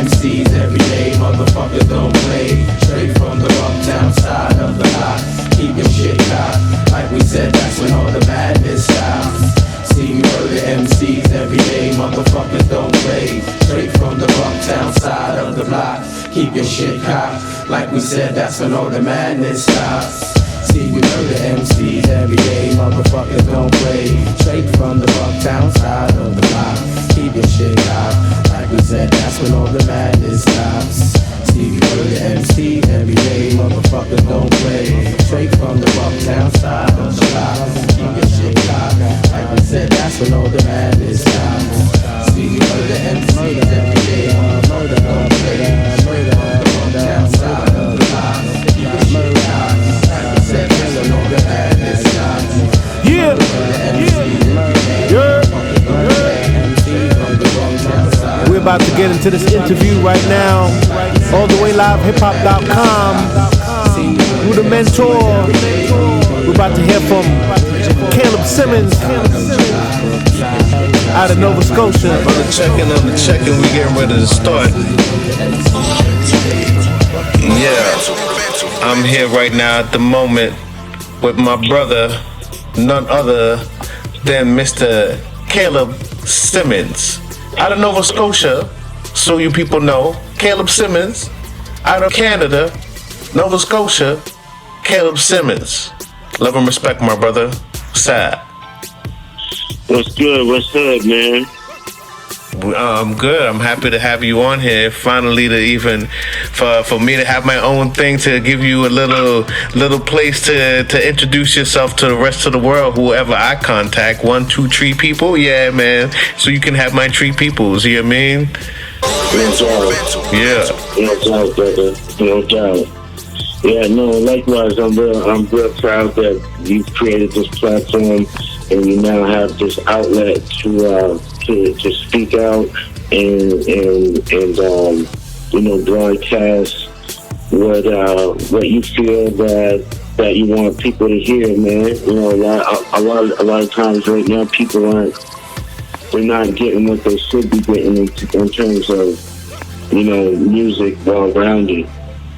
MCs every day, motherfuckers don't play. Straight from the uptown side of the block. Keep your shit hot. Like we said, that's when all the madness stops. See, we murder MCs every day, motherfuckers don't play. Straight from the uptown side of the block. Keep your shit hot. Like we said, that's when all the madness stops. See, we murder MCs every day, motherfuckers don't play. Straight from the uptown side of the block. Keep your shit hot. Like we said, that's when all the madness stops. See, we murder MCs every day, motherfuckers don't play. Straight from the uptown side of the block. Keep your shit hot. Like we said, that's when all the madness stops. See, we murder MCs every day, motherfuckers don't play. Straight from the uptown side of the block. Keep your shit hot. Like we said, that's when all the madness stops. Yeah. We're about to get into this interview right now. All the way live, hiphop.com. Rudimentor. We're about to hear from Kaleb Simmonds out of Nova Scotia. On the check-in, we getting ready to start. Yeah, I'm here right now at the moment with my brother, none other than Mr. Kaleb Simmonds out of Nova Scotia. So you people know, Kaleb Simmonds out of Canada, Nova Scotia. Kaleb Simmonds. Love and respect, my brother. Sad. What's good? What's up, man? I'm good. I'm happy to have you on here. Finally, to even for me to have my own thing to give you a little place to introduce yourself to the rest of the world. Whoever I contact, 1, 2, 3 people. Yeah, man. So you can have my 3 peoples. You know what I mean? Yeah. No doubt, brother. No doubt. Yeah, no. Likewise, I'm real proud that you've created this platform and you now have this outlet to speak out and broadcast what you feel that you want people to hear, man. You know, a lot of times right now they're not getting what they should be getting in terms of, you know, music well-rounded.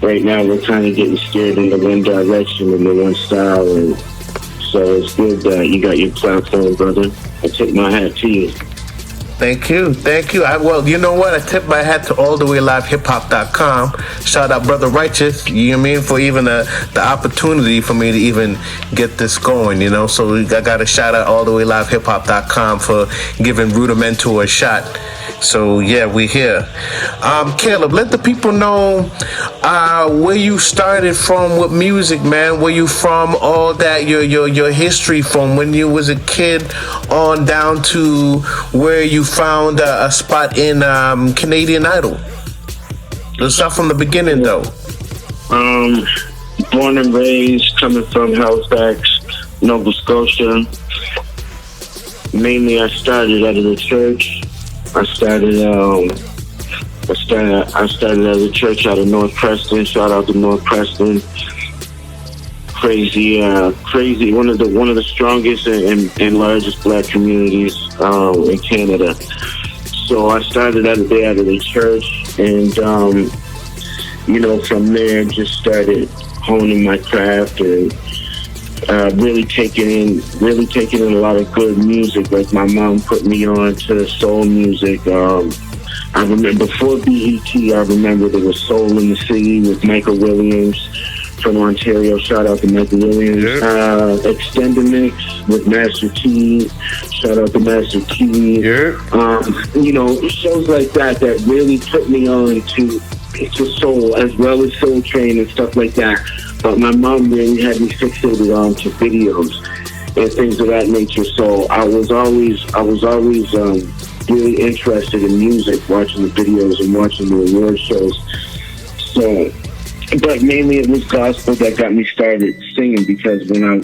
Right now we're kind of getting steered in the one direction and the one style, and so it's good that you got your platform, brother. I take my hat to you. Thank you. Well, you know what? I tip my hat to all the way live hiphop.com. Shout out Brother Righteous, you know what I mean, for even the opportunity for me to even get this going, you know. So I got to shout out all the way live hiphop.com for giving Rudimentor a shot. So yeah, we here. Kaleb, let the people know where you started from with music, man. Where you from, all that, your history from when you was a kid on down to where you found a spot in Canadian Idol. Let's start from the beginning, though. Born and raised, coming from Halifax, Nova Scotia. Mainly, I started out of the church. I started at the church out of North Preston. Shout out to North Preston. Crazy. One of the strongest and largest black communities in Canada. So I started out of the church, and from there just started honing my craft and really taking in a lot of good music. Like my mom put me on to soul music. I remember before BET, I remember there was Soul in the City with Michael Williams from Ontario. Shout out to Michael Williams. Yep. Extended Mix with Master T. Shout out to Master T. Yep. Shows like that really put me on to soul, as well as Soul Train and stuff like that. But my mom really had me fixated on to videos and things of that nature. So I was always really interested in music, watching the videos and watching the award shows. So, but mainly it was gospel that got me started singing, because when I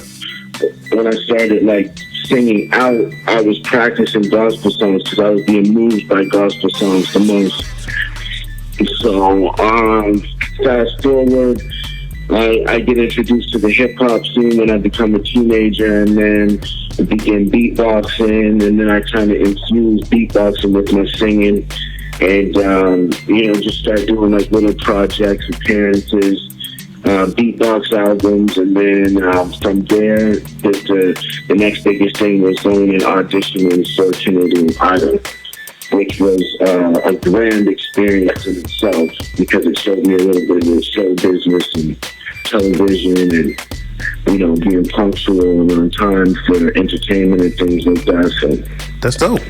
started like singing out, I was practicing gospel songs because I was being moved by gospel songs the most. So fast forward, I get introduced to the hip-hop scene when I become a teenager, and then I began beatboxing, and then I kind of infused beatboxing with my singing, and just start doing like little projects, appearances, beatbox albums, and then from there, the next biggest thing was going and auditioning for Canadian Idol, which was a grand experience in itself because it showed me a little bit of show business and television and being punctual and on time for entertainment and things like that. So that's dope.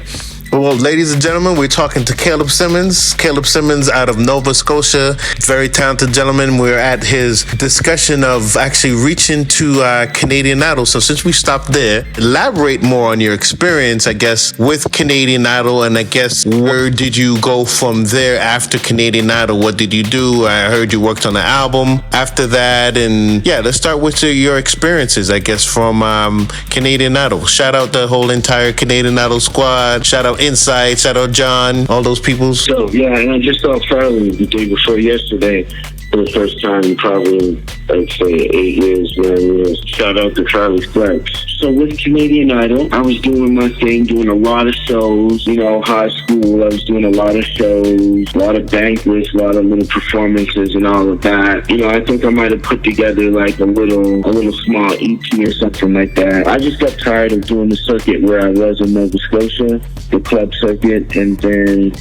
Well, ladies and gentlemen, we're talking to Kaleb Simmonds. Kaleb Simmonds out of Nova Scotia. Very talented gentleman. We're at his discussion of actually reaching to Canadian Idol. So since we stopped there, elaborate more on your experience, I guess, with Canadian Idol. And I guess, where did you go from there after Canadian Idol? What did you do? I heard you worked on an album after that. And yeah, let's start with your experiences, I guess, from Canadian Idol. Shout out the whole entire Canadian Idol squad. Shout out Inside, shout out John, all those people. So yeah, and I just saw Farley the day before yesterday for the first time in probably, I'd say, 8 years, 9 years. Shout out to Charlie Flex. So with Canadian Idol, I was doing my thing, doing a lot of shows. High school, I was doing a lot of shows, a lot of banquets, a lot of little performances and all of that. I think I might have put together like a little small EP or something like that. I just got tired of doing the circuit where I was in Nova Scotia, the club circuit, and then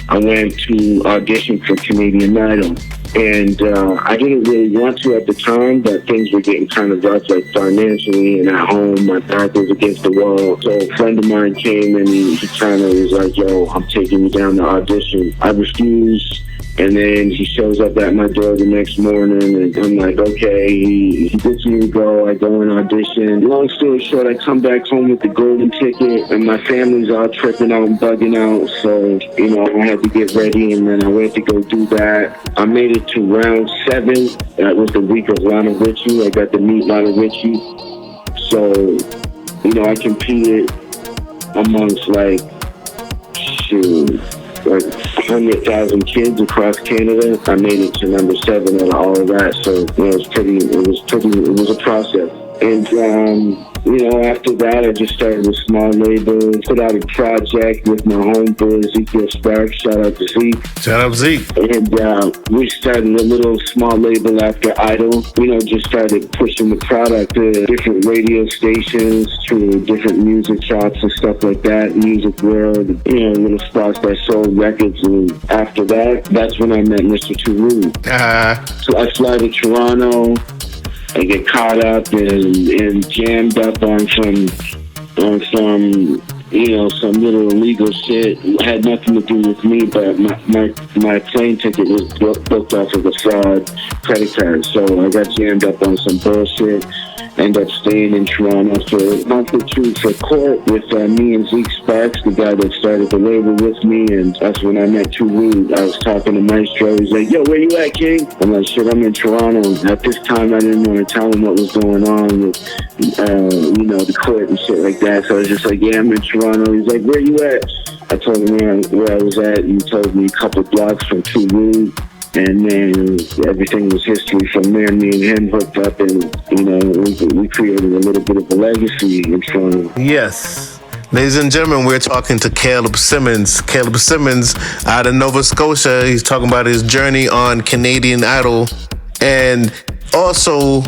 I went to audition for Canadian Idol. And I didn't really want to at the time, but things were getting kind of rough, like financially and at home. My back was against the wall. So a friend of mine came and he kind of was like, yo, I'm taking you down to audition. I refused. And then he shows up at my door the next morning, and I'm like, okay, he gets me to go. I go and audition. Long story short, I come back home with the golden ticket, and my family's all tripping out and bugging out. So, I had to get ready, and then I went to go do that. I made it to round 7. That was the week of Lionel Richie. I got to meet Lionel Richie. So, I competed amongst like 100,000 kids across Canada. I made it to number 7 out of all of that. So it was a process. And after that, I just started a small label, put out a project with my homeboy Ezekiel Sparks. Shout out to Zeke. Shout out Zeke. And we started a little small label after Idol. Just started pushing the product to different radio stations, to different music shops and stuff like that, Music World, little spots that sold records. And after that, that's when I met Mr. 2rude. So I fly to Toronto. I get caught up and jammed up on some some little illegal shit. It had nothing to do with me, but my plane ticket was booked off of a fraud credit card. So I got jammed up on some bullshit. Ended up staying in Toronto for a month or 2 for court with me and Zeke Sparks, the guy that started the label with me, and that's when I met 2rude. I was talking to Maestro. He's like, yo, where you at, King? I'm like, shit, I'm in Toronto. At this time, I didn't want to tell him what was going on with, the court and shit like that. So I was just like, yeah, I'm in Toronto. He's like, where you at? I told him where I was at. He told me a couple blocks from 2rude. And then everything was history from there. Me and him hooked up, and we created a little bit of a legacy in Toronto. Yes. Ladies and gentlemen, we're talking to Kaleb Simmonds. Kaleb Simmonds out of Nova Scotia. He's talking about his journey on Canadian Idol, and also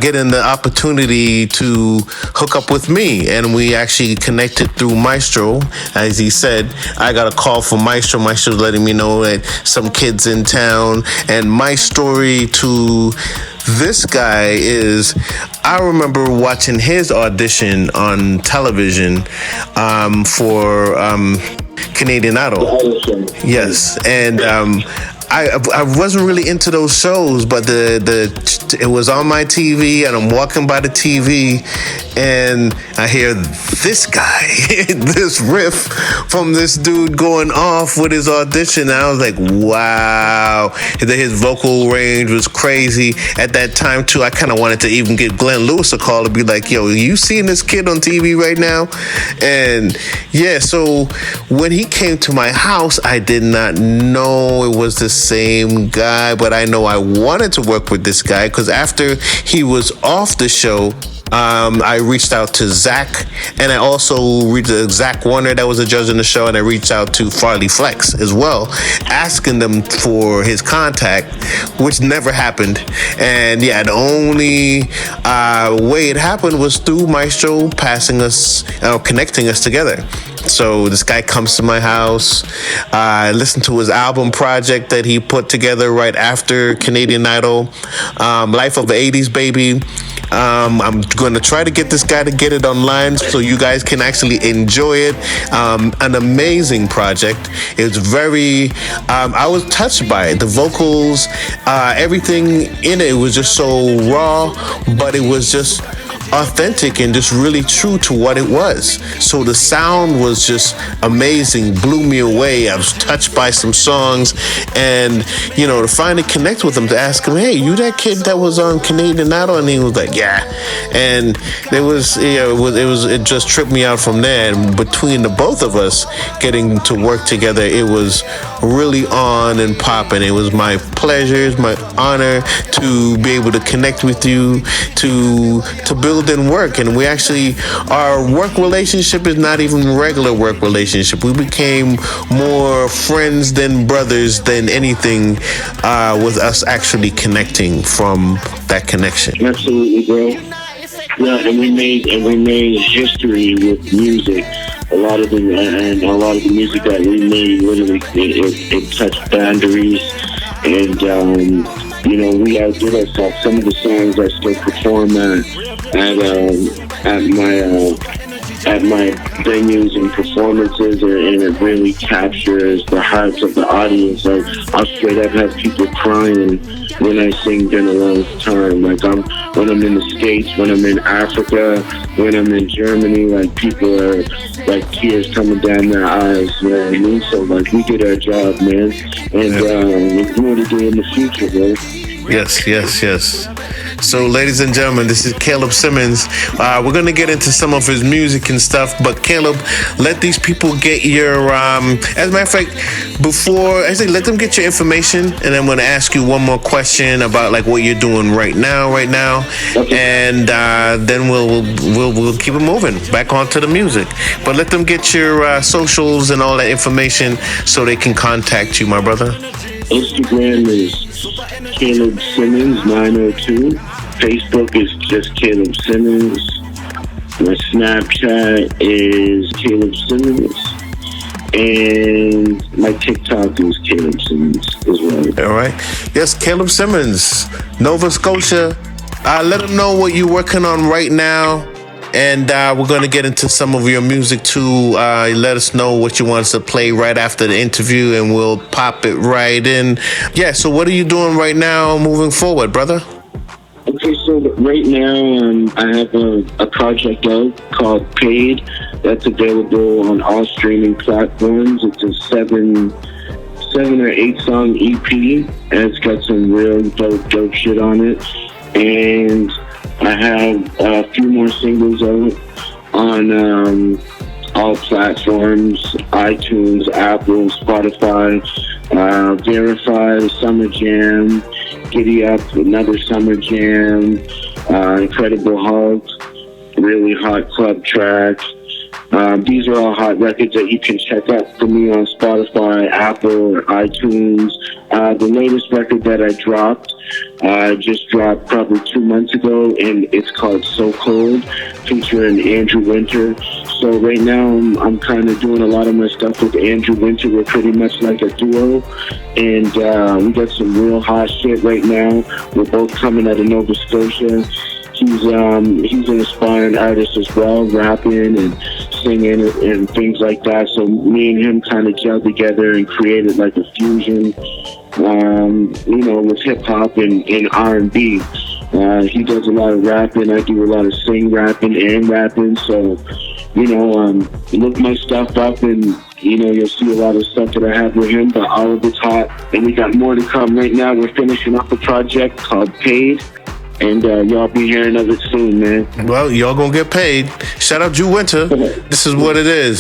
getting the opportunity to hook up with me. And we actually connected through Maestro. As he said, I got a call from Maestro. Maestro's letting me know that some kids in town. And my story to this guy is, I remember watching his audition on television for Canadian Idol. Yes, and I wasn't really into those shows, but it was on my TV, and I'm walking by the TV, and I hear this guy, this riff from this dude going off with his audition, and I was like, wow. His vocal range was crazy. At that time, too, I kind of wanted to even give Glenn Lewis a call to be like, yo, you seeing this kid on TV right now? And yeah, so when he came to my house, I did not know it was the same guy, but I know I wanted to work with this guy, because after he was off the show, I reached out to Zach, and I also reached Zach Warner, that was a judge on the show, and I reached out to Farley Flex as well, asking them for his contact, which never happened. And yeah, the only way it happened was through Maestro passing us, connecting us together. So this guy comes to my house. I listened to his album project that he put together right after Canadian Idol, Life of the 80s Baby. I'm going to try to get this guy to get it online so you guys can actually enjoy it. An amazing project. It's very, I was touched by it. The vocals, everything in it was just so raw, but it was just authentic and just really true to what it was. So the sound was just amazing, blew me away. I was touched by some songs, and to finally connect with him, to ask him, hey, you that kid that was on Canadian Idol? And he was like, yeah. And it just tripped me out from there. And between the both of us getting to work together, it was really on and popping. It was my pleasure, it's my honor to be able to connect with you, to build and work. And we actually, our work relationship is not even regular work relationship. We became more friends than brothers than anything, with us actually connecting from that connection. Absolutely, bro. Yeah, and we made history with music. A lot of the music that we made, literally, it touched boundaries, and we outdid ourselves. Some of the songs I still perform at my venues and performances, and it really captures the hearts of the audience. Like, I'll straight up have people crying when I sing "Been a Long Time." Like, when I'm in the States, when I'm in Africa, when I'm in Germany, like, people are like tears coming down their eyes. You know what I mean? So, like, we did our job, man, and we're going to do in the future, bro. Yes. So, ladies and gentlemen, this is Kaleb Simmonds. We're going to get into some of his music and stuff, but Kaleb, let these people get your, as a matter of fact, before, I say let them get your information, and I'm going to ask you one more question about, like, what you're doing right now, and then we'll keep it moving, back onto the music. But let them get your socials and all that information so they can contact you, my brother. Instagram is Kaleb Simmonds 902. Facebook is just Kaleb Simmonds. My Snapchat is Kaleb Simmonds. And my TikTok is Kaleb Simmonds as well. All right. Yes, Kaleb Simmonds, Nova Scotia. Let them know what you're working on right now. And we're going to get into some of your music too. Let us know what you want us to play right after the interview, and we'll pop it right in. Yeah, so what are you doing right now moving forward, brother? Okay, so right now I have a project out called Paid that's available on all streaming platforms. It's a seven or 8 song EP, and it's got some real dope shit on it. And I have a few more singles out on all platforms: iTunes, Apple, Spotify, Verify, Summer Jam, Giddy Up, another Summer Jam, Incredible Hulk, really hot club tracks. These are all hot records that you can check out for me on Spotify, Apple, or iTunes. The latest record that I dropped just dropped probably 2 months ago, and it's called So Cold, featuring Andrew Winter. So right now I'm kind of doing a lot of my stuff with Andrew Winter. We're pretty much like a duo, and we got some real hot shit right now. We're both coming out of Nova Scotia. He's an aspiring artist as well, rapping and singing and things like that. So me and him kind of gelled together and created like a fusion, with hip hop and R&B. He does a lot of rapping. I do a lot of sing rapping and rapping. So, look my stuff up, and you'll see a lot of stuff that I have with him. But all of it's hot, and we got more to come. Right now, we're finishing up a project called Paid. And y'all be hearing of it soon, man. Well, y'all gonna get paid. Shout out Drew Winter. This is what it is.